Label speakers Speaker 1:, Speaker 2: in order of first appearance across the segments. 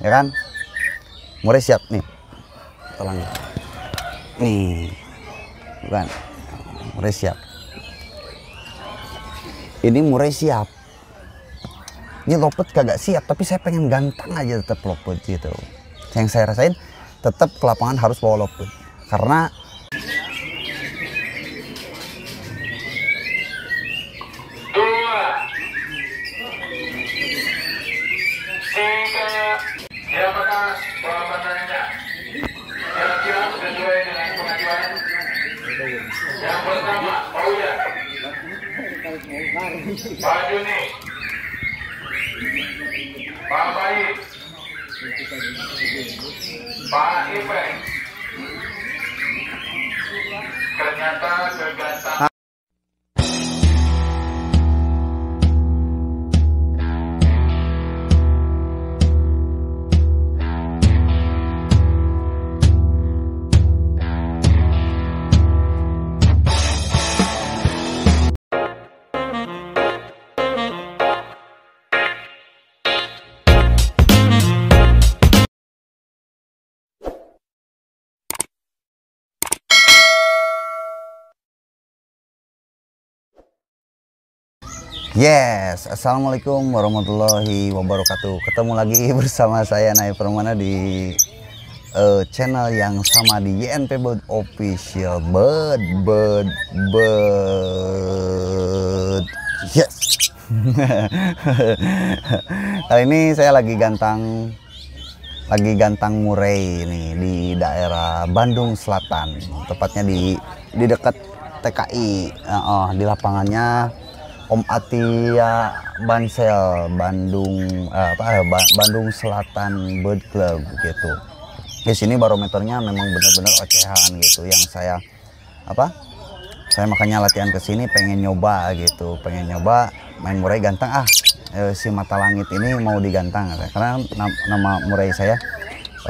Speaker 1: ya kan. Murai siap nih, tolong nih, bukan murai siap. Ini murai siap. Ini lopet kagak siap, tapi saya pengen ganteng aja tetap lopet gitu. Yang saya rasain tetap ke lapangan harus bawa lopet, karena
Speaker 2: yang pertama, oh ya, Pak Juni, Pak Baik, Pak Ipeng, ternyata kegantang.
Speaker 1: yes, assalamualaikum warahmatullahi wabarakatuh. Ketemu lagi bersama saya Naif Permana di channel yang sama di YNP Boat Official. Yes. Kali ini saya lagi gantang murai nih di daerah Bandung Selatan, tepatnya di dekat TKI, di lapangannya Om Atia Bansel, Bandung Selatan Bird Club gitu. Di sini barometernya memang benar-benar ocehan gitu. Yang saya makanya latihan ke sini pengen nyoba gitu, pengen nyoba main murai gantang. Si mata langit ini mau digantang karena nama murai saya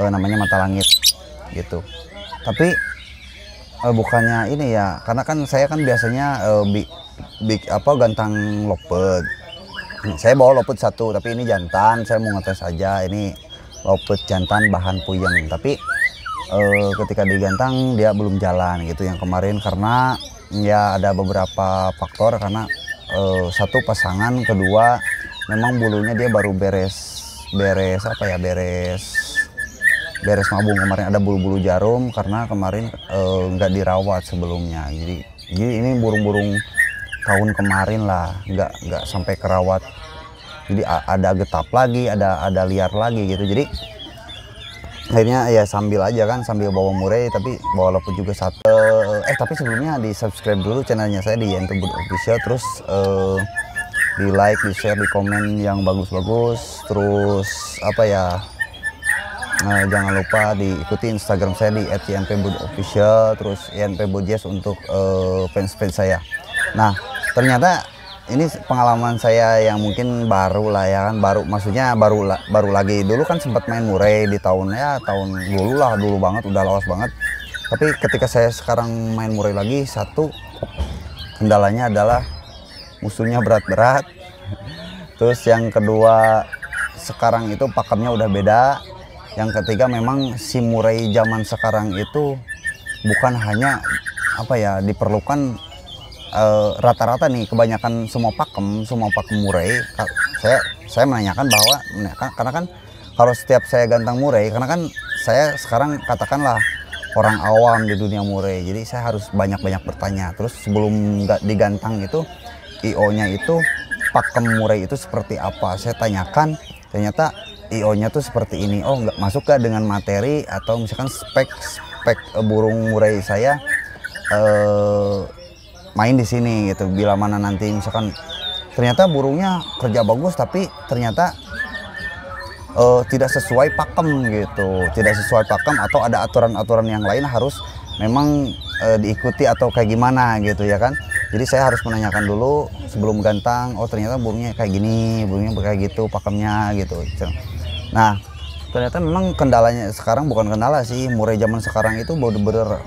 Speaker 1: namanya mata langit gitu. Tapi bukannya ini ya, karena kan saya kan biasanya gantang lopet. Saya bawa lopet satu, tapi ini jantan. Saya mau ngetes aja ini lopet jantan bahan puyeng. Tapi ketika digantang dia belum jalan gitu yang kemarin, karena ya ada beberapa faktor. Karena satu pasangan, kedua memang bulunya dia baru beres mabung. Kemarin ada bulu-bulu jarum karena kemarin nggak dirawat sebelumnya. Jadi ini burung-burung tahun kemarin lah, nggak sampai kerawat. Jadi ada getap lagi, ada liar lagi gitu. Jadi akhirnya ya sambil bawa murai, tapi bawa lopet juga satu. Tapi sebelumnya di subscribe dulu channelnya saya di YNP Boat Official, terus di like, di share, di komen yang bagus-bagus. Terus jangan lupa diikuti Instagram saya di @ynpboatofficial, terus YNP Boat Jazz untuk fans-fans saya. Nah, ternyata ini pengalaman saya yang mungkin baru lah ya kan, maksudnya baru lagi. Dulu kan sempat main murai di tahun dulu banget, udah lawas banget. Tapi ketika saya sekarang main murai lagi, satu kendalanya adalah musuhnya berat-berat. Terus yang kedua, sekarang itu pakemnya udah beda. Yang ketiga, memang si murai zaman sekarang itu bukan hanya diperlukan rata-rata nih, kebanyakan semua pakem murai. Saya menanyakan bahwa karena kan kalau setiap saya gantang murai, karena kan saya sekarang katakanlah orang awam di dunia murai, jadi saya harus banyak-banyak bertanya. Terus sebelum nggak digantang itu, IO-nya itu pakem murai itu seperti apa, saya tanyakan. Ternyata IO-nya tuh seperti ini. Oh, nggak masuk gak dengan materi atau misalkan spek burung murai saya main di sini gitu. Bila mana nanti misalkan ternyata burungnya kerja bagus, tapi ternyata tidak sesuai pakem gitu, tidak sesuai pakem, atau ada aturan-aturan yang lain harus memang diikuti atau kayak gimana gitu ya kan. Jadi saya harus menanyakan dulu sebelum gantang. Oh, ternyata burungnya kayak gini, burungnya kayak gitu pakemnya gitu. Nah, ternyata memang kendalanya sekarang bukan kendala sih, murai zaman sekarang itu bener-bener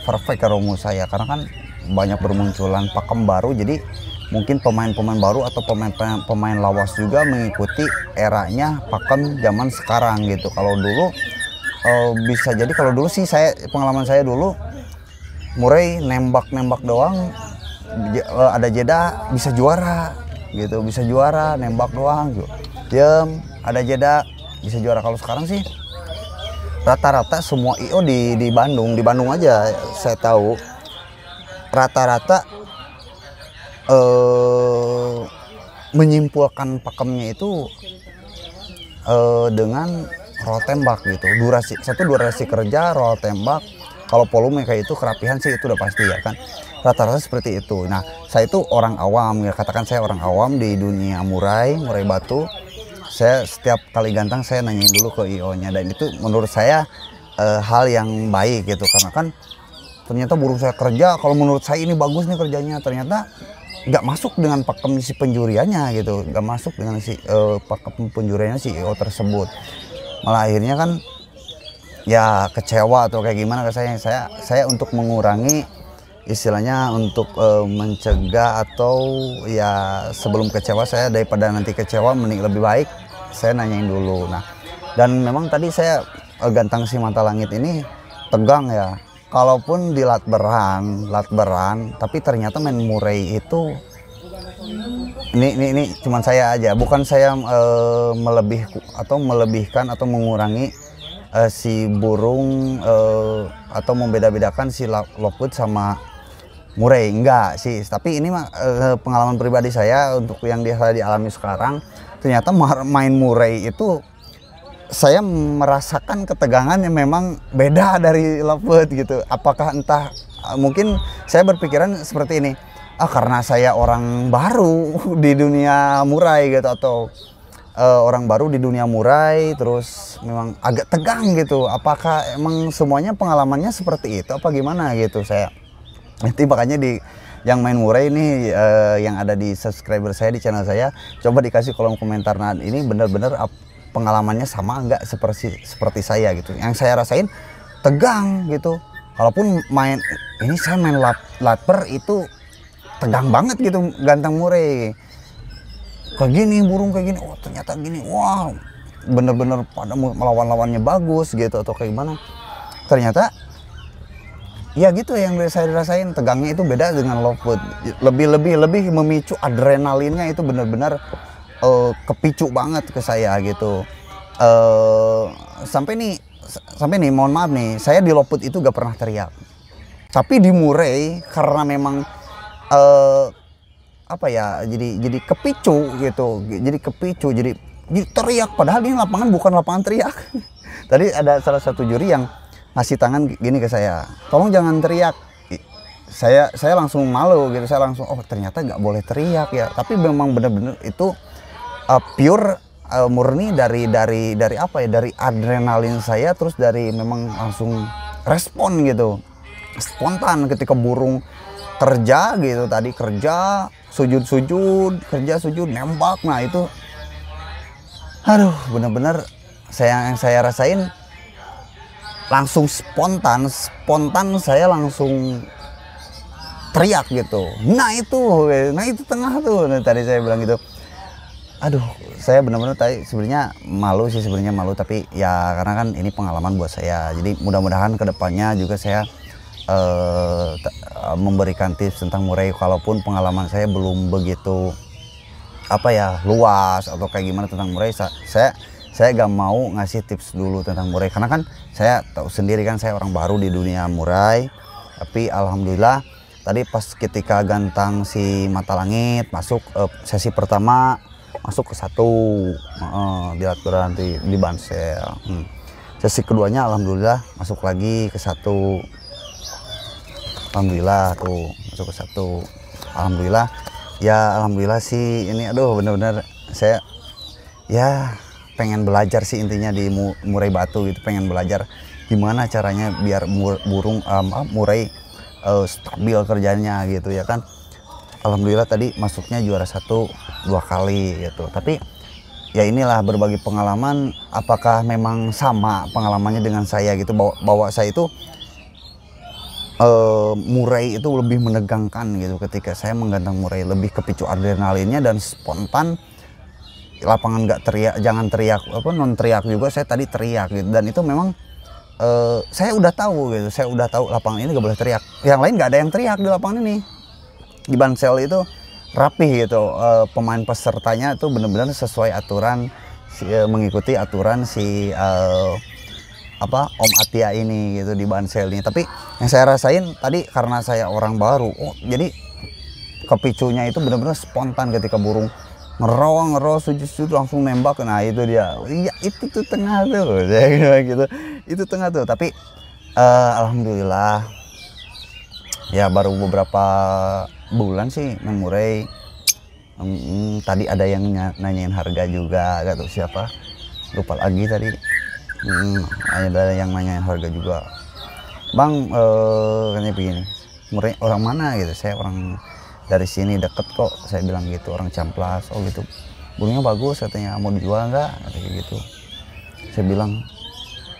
Speaker 1: perfect kalau menurut saya, karena kan banyak bermunculan pakem baru. Jadi mungkin pemain-pemain baru atau pemain lawas juga mengikuti eranya pakem zaman sekarang gitu. Kalau dulu bisa jadi, kalau dulu sih pengalaman saya dulu Murai nembak doang, ada jeda bisa juara gitu, bisa juara nembak doang gitu. Diem, ada jeda bisa juara. Kalau sekarang sih rata-rata semua IO di Bandung aja saya tahu rata-rata menyimpulkan pakemnya itu dengan roll tembak gitu. Durasi kerja, roll tembak. Kalau volume kayak itu, kerapihan sih itu udah pasti ya kan. Rata-rata seperti itu. Nah, saya itu orang awam ya, katakan saya orang awam di dunia murai batu. Saya setiap kali gantang saya nanyain dulu ke IO-nya, dan itu menurut saya hal yang baik gitu, karena kan ternyata burung saya kerja, kalau menurut saya ini bagus nih kerjanya, ternyata nggak masuk dengan pakem si penjuriannya gitu, nggak masuk dengan si pakem penjuriannya si IO tersebut. Malah akhirnya kan ya kecewa atau kayak gimana ke saya untuk mengurangi, istilahnya untuk mencegah atau ya sebelum kecewa, saya daripada nanti kecewa mending lebih baik saya nanyain dulu. Nah, dan memang tadi saya gantang si mata langit ini tegang ya, kalaupun di lat beran, tapi ternyata main murai itu ini cuman saya aja, bukan saya melebihkan atau mengurangi si burung atau membeda-bedakan si Lockwood sama murai, enggak sih, tapi ini mah pengalaman pribadi saya untuk yang saya dialami sekarang. Ternyata main murai itu saya merasakan ketegangan yang memang beda dari Lockwood gitu. Apakah entah mungkin saya berpikiran seperti ini, karena saya orang baru di dunia murai gitu, atau orang baru di dunia murai terus memang agak tegang gitu. Apakah emang semuanya pengalamannya seperti itu apa gimana gitu. Saya nanti makanya yang main murai ini yang ada di subscriber saya di channel saya, coba dikasih kolom komentar, nah ini benar-benar pengalamannya sama enggak seperti saya gitu. Yang saya rasain tegang gitu. Kalaupun saya main latper itu tegang banget gitu, gantang murai kayak gini, burung kayak gini, oh ternyata gini, wow bener-bener pada melawan-lawannya bagus gitu atau kayak gimana. Ternyata ya gitu yang saya rasain, tegangnya itu beda dengan Lockwood. Lebih memicu adrenalinnya, itu benar-benar kepicu banget ke saya gitu. Sampai nih mohon maaf nih, saya di Lockwood itu gak pernah teriak. Tapi di murai karena memang jadi kepicu gitu, jadi teriak, padahal ini lapangan bukan lapangan teriak. Tadi ada salah satu juri yang ngasih tangan gini ke saya, tolong jangan teriak. Saya langsung malu gitu, saya langsung ternyata nggak boleh teriak ya. Tapi memang benar-benar itu pure murni dari adrenalin saya, terus dari memang langsung respon gitu, spontan ketika burung kerja gitu, tadi kerja sujud nembak. Nah itu aduh bener-bener yang saya rasain langsung spontan saya langsung teriak gitu. Nah itu tengah tuh, nah, tadi saya bilang gitu. Aduh, saya benar-benar tadi sebenarnya malu, tapi ya karena kan ini pengalaman buat saya. Jadi mudah-mudahan kedepannya juga saya memberikan tips tentang murai, walaupun pengalaman saya belum begitu luas atau kayak gimana tentang murai. Saya gak mau ngasih tips dulu tentang murai, karena kan saya tahu sendiri kan, saya orang baru di dunia murai. Tapi alhamdulillah tadi pas ketika gantang si mata langit masuk sesi pertama, masuk ke 1 di aturan di Bansel. Sesi keduanya alhamdulillah masuk lagi ke 1. Alhamdulillah tuh masuk ke 1. Alhamdulillah ya, alhamdulillah sih ini. Aduh bener-bener saya ya pengen belajar sih intinya di murai batu gitu, pengen belajar gimana caranya biar burung murai stabil kerjanya gitu ya kan. Alhamdulillah tadi masuknya juara 1 2 kali gitu. Tapi ya inilah berbagi pengalaman, apakah memang sama pengalamannya dengan saya gitu, bahwa saya itu murai itu lebih menegangkan gitu. Ketika saya menggantang murai lebih kepicu adrenalinnya dan spontan. Lapangan nggak teriak, jangan teriak apa, non teriak juga, saya tadi teriak gitu. Dan itu memang saya udah tahu gitu, saya udah tahu lapangan ini gak boleh teriak. Yang lain nggak ada yang teriak di lapangan ini. Di Bansel itu rapih gitu, pemain pesertanya itu benar-benar sesuai aturan, mengikuti aturan si Om Atia ini gitu di Bansel ini. Tapi yang saya rasain tadi karena saya orang baru, jadi kepicunya itu benar-benar spontan ketika burung ngerow sujud langsung nembak. Nah itu dia, iya itu tuh tengah tuh gitu, itu tengah tuh. Tapi alhamdulillah ya baru beberapa bulan sih main murai. Tadi ada yang nanyain harga juga, gak tahu siapa, lupa lagi tadi. Ada yang nanyain harga juga, bang, katanya begini, murai orang mana gitu. Saya orang dari sini deket kok, saya bilang gitu, orang Camplas. Oh gitu, burungnya bagus katanya, mau dijual nggak, kayak gitu. Saya bilang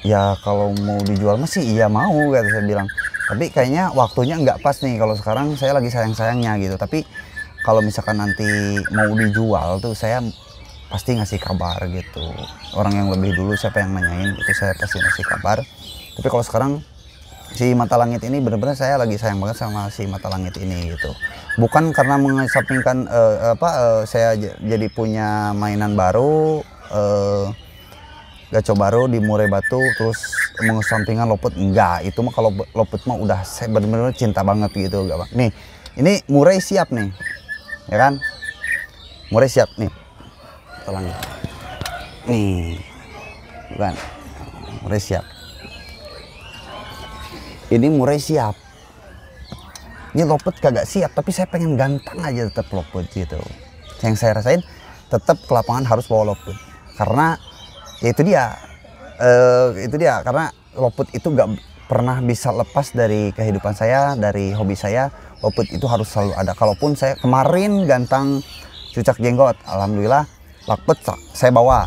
Speaker 1: ya kalau mau dijual masih iya mau, kata saya bilang, tapi kayaknya waktunya nggak pas nih, kalau sekarang saya lagi sayang-sayangnya gitu. Tapi kalau misalkan nanti mau dijual tuh saya pasti ngasih kabar gitu. Orang yang lebih dulu siapa yang nanyain itu saya pasti ngasih kabar. Tapi kalau sekarang si mata langit ini benar-benar saya lagi sayang banget sama si mata langit ini gitu. Bukan karena mengesampingkan saya jadi punya mainan baru, gaco baru di murai batu, terus mengesampingkan loput, enggak. Itu mah kalau loput mah udah saya benar-benar cinta banget gitu, enggak Bang. Nih, ini murai siap nih, ya kan? Murai siap nih, tolong nih, bukan? Murai siap. Ini murai siap. Ini loput kagak siap, tapi saya pengen gantang aja tetap loput gitu. Yang saya rasain tetap ke lapangan harus bawa loput, karena ya itu dia, karena loput itu gak pernah bisa lepas dari kehidupan saya, dari hobi saya. Loput itu harus selalu ada. Kalaupun saya kemarin gantang cucak jenggot, alhamdulillah loput saya bawa.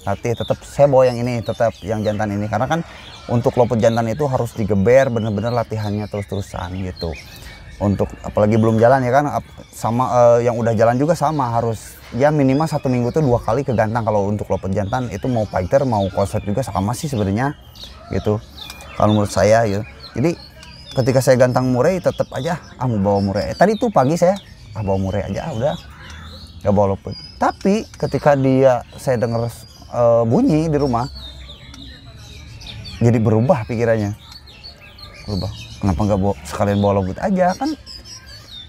Speaker 1: Nanti tetap saya bawa yang ini, tetap yang jantan ini, karena kan untuk loput jantan itu harus digeber, bener-bener latihannya terus-terusan gitu. Untuk apalagi belum jalan ya kan, sama yang udah jalan juga sama, harus ya minimal 1 minggu tuh 2 kali ke gantang. Kalau untuk loput jantan itu mau fighter mau konsep juga sama sih sebenarnya gitu, kalau menurut saya gitu. Jadi ketika saya gantang murai tetap aja mau bawa murai. Tadi tuh pagi saya bawa murai aja, udah nggak bawa loput. Tapi ketika saya dengar bunyi di rumah, jadi berubah pikirannya, berubah. Kenapa nggak sekalian bawa loput aja, kan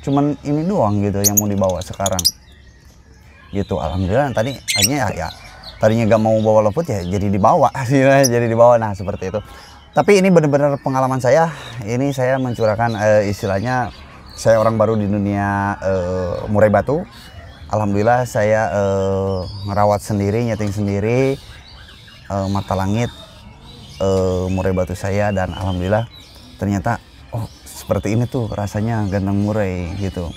Speaker 1: cuman ini doang gitu yang mau dibawa sekarang gitu. Alhamdulillah tadi akhirnya ya tadinya nggak mau bawa loput ya jadi dibawa hasilnya, jadi dibawa. Nah seperti itu. Tapi ini benar-benar pengalaman saya. Ini saya mencurahkan istilahnya, saya orang baru di dunia murai batu. Alhamdulillah saya ngerawat sendiri, nyeting sendiri mata langit murai batu saya, dan alhamdulillah ternyata seperti ini tuh rasanya gantang murai gitu.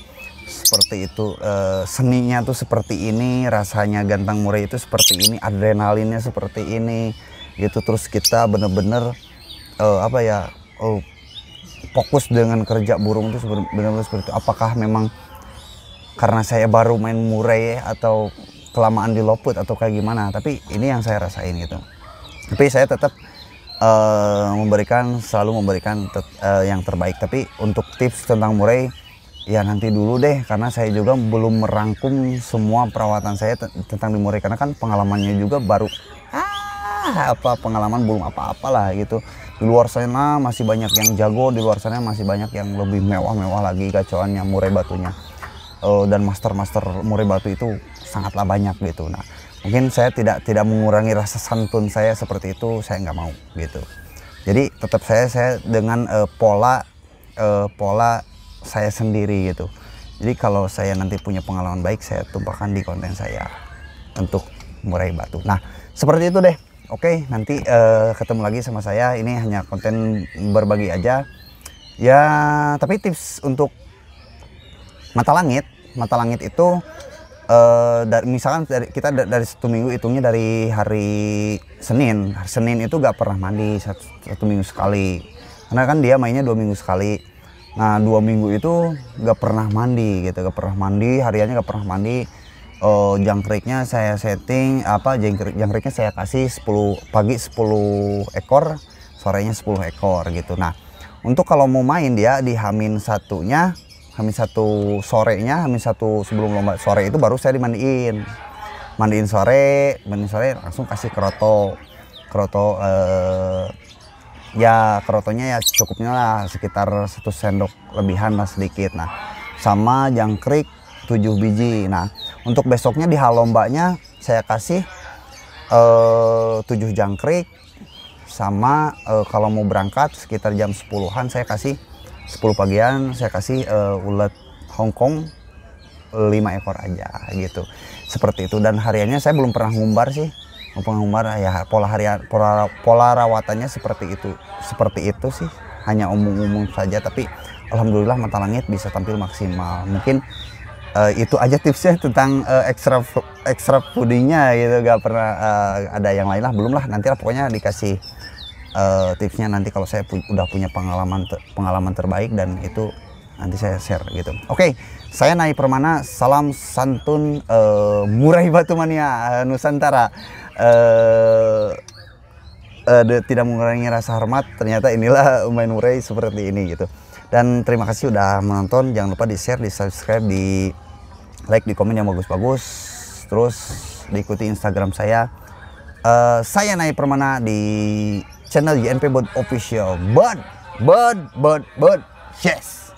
Speaker 1: Seperti itu seninya tuh seperti ini, rasanya gantang murai itu seperti ini, adrenalinnya seperti ini gitu. Terus kita bener-bener fokus dengan kerja burung itu benar-benar seperti itu. Apakah memang karena saya baru main murai atau kelamaan di loput atau kayak gimana, tapi ini yang saya rasain gitu. Tapi saya tetap selalu memberikan yang terbaik. Tapi untuk tips tentang murai ya nanti dulu deh, karena saya juga belum merangkum semua perawatan saya tentang di murai, karena kan pengalamannya juga baru pengalaman belum apa-apalah gitu. Di luar sana masih banyak yang jago, di luar sana masih banyak yang lebih mewah-mewah lagi gacoannya murai batunya. Dan master-master murai batu itu sangatlah banyak gitu. Nah mungkin saya tidak mengurangi rasa santun saya seperti itu, saya nggak mau gitu. Jadi tetap saya dengan pola saya sendiri gitu. Jadi kalau saya nanti punya pengalaman baik, saya tumpahkan di konten saya untuk murai batu. Nah seperti itu deh. Oke, nanti ketemu lagi sama saya. Ini hanya konten berbagi aja ya. Tapi tips untuk mata langit itu misalkan kita dari 1 minggu, hitungnya dari hari Senin itu gak pernah mandi 1 minggu sekali. karena kan dia mainnya 2 minggu sekali. Nah 2 minggu itu nggak pernah mandi gitu, nggak pernah mandi, hariannya nggak pernah mandi. Jangkriknya saya setting jangkriknya saya kasih 10 pagi 10 ekor, sorenya 10 ekor gitu. Nah untuk kalau mau main dia di Hamin satunya, Hamin 1 sorenya, Hamin 1 sebelum lomba sore itu baru saya mandiin sore langsung kasih kroto ya kerotonya ya cukupnya lah sekitar 1 sendok lebihan lah sedikit. Nah sama jangkrik 7 biji. Nah untuk besoknya di halombanya saya kasih 7 jangkrik sama kalau mau berangkat sekitar jam 10-an saya kasih 10 pagian saya kasih ulet Hongkong 5 ekor aja gitu, seperti itu. Dan hariannya saya belum pernah ngumbar sih, ya pola rawatannya seperti itu sih, hanya umum saja, tapi alhamdulillah mata langit bisa tampil maksimal. Mungkin itu aja tipsnya tentang extra foodingnya gitu, gak pernah ada yang lain lah, belum lah, nanti lah pokoknya dikasih tipsnya nanti kalau saya udah punya pengalaman terbaik, dan itu nanti saya share gitu. Oke, saya Nai Permana, salam santun Murai Batu Mania Nusantara. Tidak mengurangi rasa hormat, ternyata inilah main murai seperti ini gitu. Dan terima kasih udah menonton, jangan lupa di share, di subscribe, di like, di komen yang bagus-bagus, terus diikuti Instagram saya Nai Permana di channel JNP Boat Official. But yes.